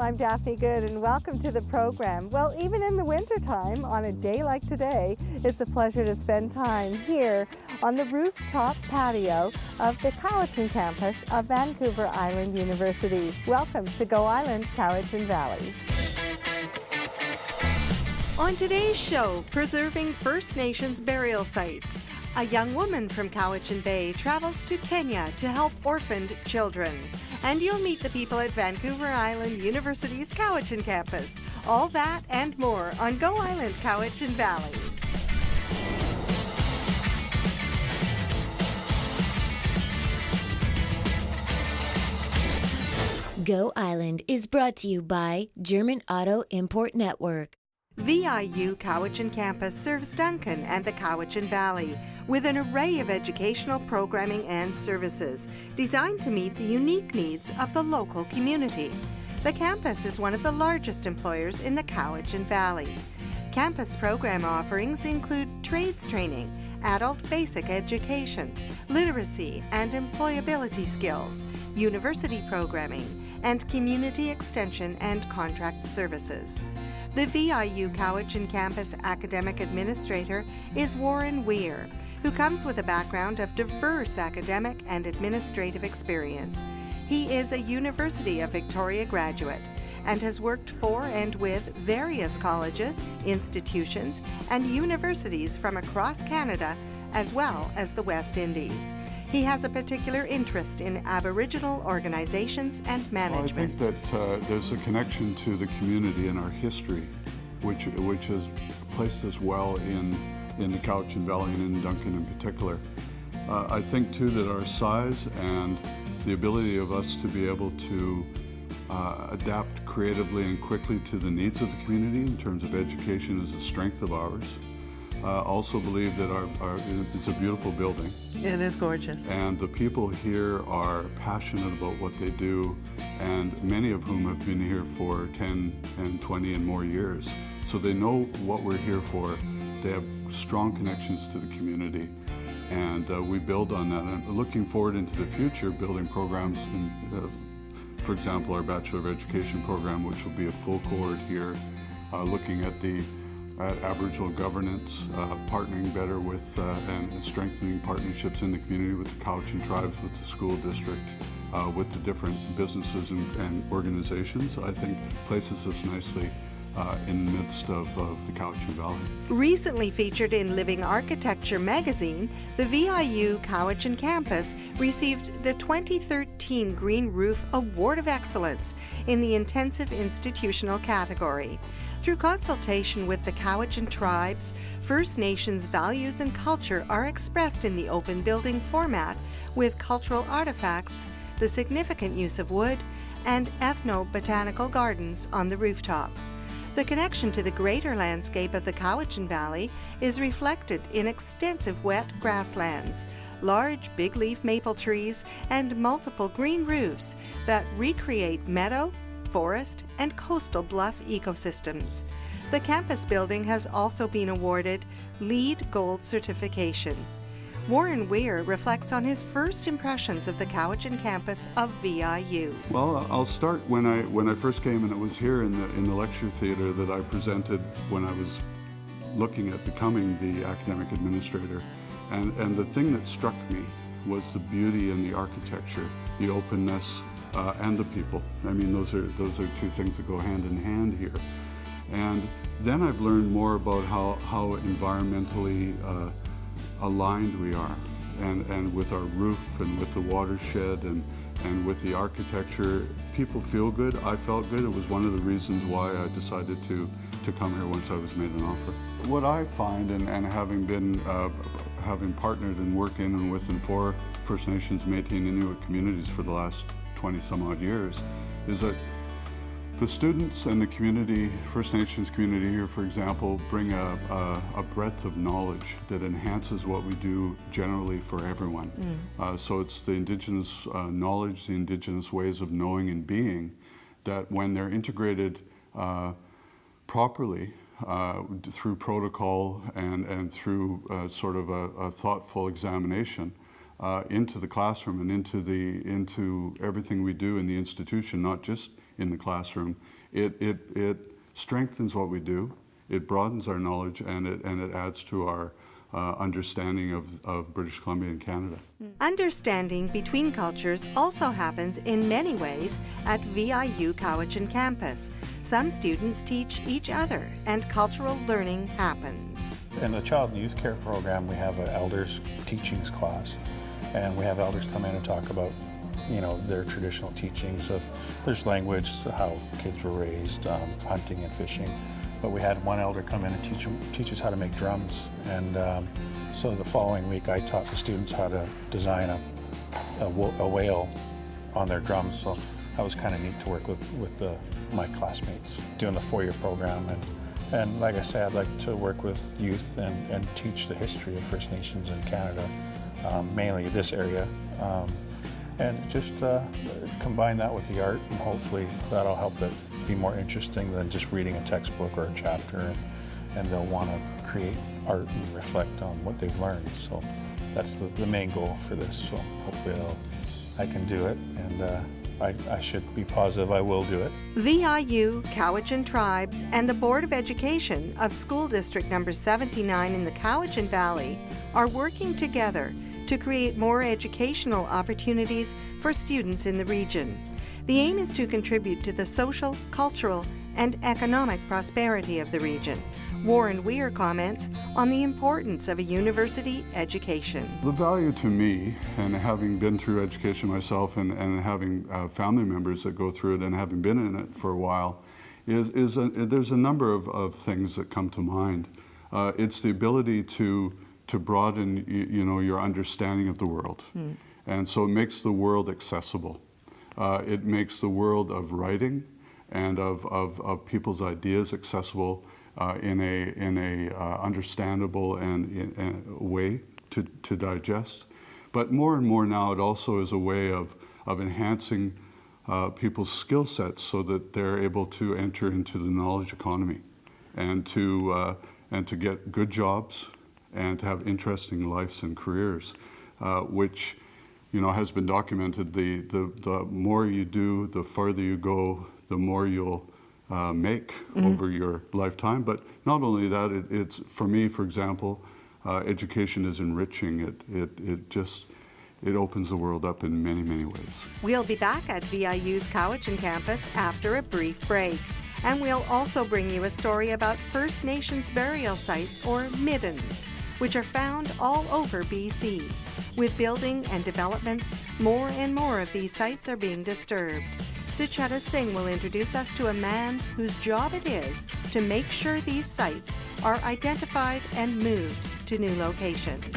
I'm Daphne Goode, and welcome to the program. Well, even in the wintertime, on a day like today, it's a pleasure to spend time here on the rooftop patio of the Cowichan campus of Vancouver Island University. Welcome to Go Island, Cowichan Valley. On today's show, preserving First Nations burial sites. A young woman from Cowichan Bay travels to Kenya to help orphaned children. And you'll meet the people at Vancouver Island University's Cowichan campus. All that and more on Go Island, Cowichan Valley. Go Island is brought to you by German Auto Import Network. VIU Cowichan campus serves Duncan and the Cowichan Valley with an array of educational programming and services designed to meet the unique needs of the local community. The campus is one of the largest employers in the Cowichan Valley. Campus program offerings include trades training, adult basic education, literacy and employability skills, university programming, and community extension and contract services. The VIU Cowichan campus academic administrator is Warren Weir, who comes with a background of diverse academic and administrative experience. He is a University of Victoria graduate and has worked for and with various colleges, institutions, and universities from across Canada, as well as the West Indies. He has a particular interest in Aboriginal organizations and management. Well, I think that there's a connection to the community and our history, which has placed us well in the Cowichan Valley and in Duncan in particular. I think too that our size and the ability of us to be able to adapt creatively and quickly to the needs of the community in terms of education is a strength of ours. Also believe that it's a beautiful building. It is gorgeous. And the people here are passionate about what they do, and many of whom have been here for 10 and 20 and more years. So they know what we're here for. They have strong connections to the community, and we build on that. And looking forward into the future, building programs, for example, our Bachelor of Education program, which will be a full cohort here, looking at Aboriginal governance, partnering better with and strengthening partnerships in the community with the Cowichan tribes, with the school district, with the different businesses and organizations, I think places us nicely in the midst of the Cowichan Valley. Recently featured in Living Architecture magazine, the VIU Cowichan campus received the 2013 Green Roof Award of Excellence in the Intensive Institutional category. Through consultation with the Cowichan tribes, First Nations values and culture are expressed in the open building format with cultural artifacts, the significant use of wood, and ethno-botanical gardens on the rooftop. The connection to the greater landscape of the Cowichan Valley is reflected in extensive wet grasslands, large big-leaf maple trees, and multiple green roofs that recreate meadow, forest, and coastal bluff ecosystems. The campus building has also been awarded LEED Gold certification. Warren Weir reflects on his first impressions of the Cowichan campus of VIU. Well, I'll start when I first came, and it was here in the lecture theater that I presented when I was looking at becoming the academic administrator. And the thing that struck me was the beauty in the architecture, the openness, and the people. I mean, those are two things that go hand in hand here. And then I've learned more about how environmentally aligned we are, and with our roof and with the watershed and with the architecture. People feel good. I felt good. It was one of the reasons why I decided to come here once I was made an offer. What I find, and having partnered and worked in and with and for First Nations, Métis, and Inuit communities for the last 20 some odd years, is that the students and the community, First Nations community here, for example, bring a breadth of knowledge that enhances what we do generally for everyone. So it's the Indigenous knowledge, the Indigenous ways of knowing and being, that when they're integrated properly through protocol and through sort of a thoughtful examination, into the classroom and into everything we do in the institution, not just in the classroom. It strengthens what we do, it broadens our knowledge, and it adds to our understanding of British Columbia and Canada. Understanding between cultures also happens in many ways at VIU Cowichan campus. Some students teach each other, and cultural learning happens. In the Child and Youth Care program, we have an elders teachings class, and we have elders come in and talk about, you know, their traditional teachings of, there's language, how kids were raised, hunting and fishing. But we had one elder come in and teach us how to make drums, and so the following week I taught the students how to design a whale on their drums. So that was kind of neat to work with my classmates doing the 4-year program. And like I said, I'd like to work with youth and teach the history of First Nations in Canada, mainly this area, and just combine that with the art, and hopefully that'll help it be more interesting than just reading a textbook or a chapter, and they'll want to create art and reflect on what they've learned. So that's the main goal for this. So hopefully I can do it, and I should be positive I will do it. VIU, Cowichan Tribes, and the Board of Education of School District Number 79 in the Cowichan Valley are working together to create more educational opportunities for students in the region. The aim is to contribute to the social, cultural, and economic prosperity of the region. Warren Weir comments on the importance of a university education. The value to me, and having been through education myself and having family members that go through it and having been in it for a while, there's a number of things that come to mind. It's the ability to broaden your understanding of the world. And so it makes the world accessible. It makes the world of writing and of people's ideas accessible in a understandable and way to digest. But more and more now, it also is a way of enhancing people's skill sets so that they're able to enter into the knowledge economy and to get good jobs and to have interesting lives and careers, which has been documented. The more you do, the farther you go, the more you'll make over your lifetime. But not only that, it's for me, for example, education is enriching. It opens the world up in many, many ways. We'll be back at VIU's Cowichan campus after a brief break. And we'll also bring you a story about First Nations burial sites, or middens, which are found all over BC. With building and developments, more and more of these sites are being disturbed. Sucheta Singh will introduce us to a man whose job it is to make sure these sites are identified and moved to new locations.